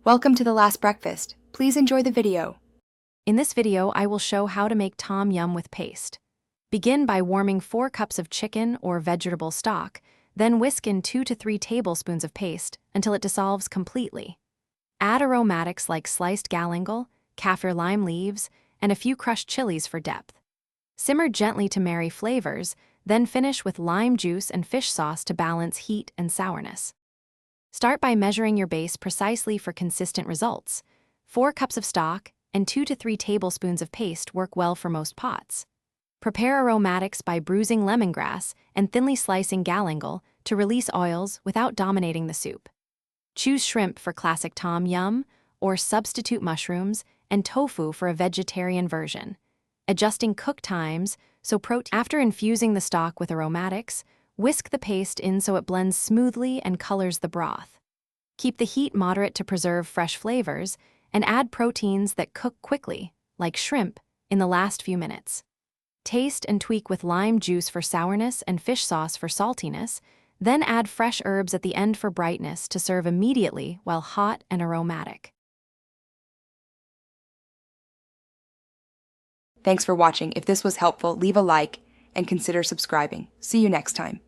Welcome to The Last Breakfast. Please enjoy the video. In this video, I will show how to make tom yum with paste. Begin by warming 4 cups of chicken or vegetable stock, then whisk in 2 to 3 tablespoons of paste until it dissolves completely. Add aromatics like sliced galangal, kaffir lime leaves, and a few crushed chilies for depth. Simmer gently to marry flavors, then finish with lime juice and fish sauce to balance heat and sourness. Start by measuring your base precisely for consistent results. 4 cups of stock and 2 to 3 tablespoons of paste work well for most pots. Prepare aromatics by bruising lemongrass and thinly slicing galangal to release oils without dominating the soup. Choose shrimp for classic tom yum, or substitute mushrooms and tofu for a vegetarian version. Adjusting cook times so after infusing the stock with aromatics, whisk the paste in so it blends smoothly and colors the broth. Keep the heat moderate to preserve fresh flavors, and add proteins that cook quickly, like shrimp, in the last few minutes. Taste and tweak with lime juice for sourness and fish sauce for saltiness, then add fresh herbs at the end for brightness to serve immediately while hot and aromatic. Thanks for watching. If this was helpful, leave a like and consider subscribing. See you next time.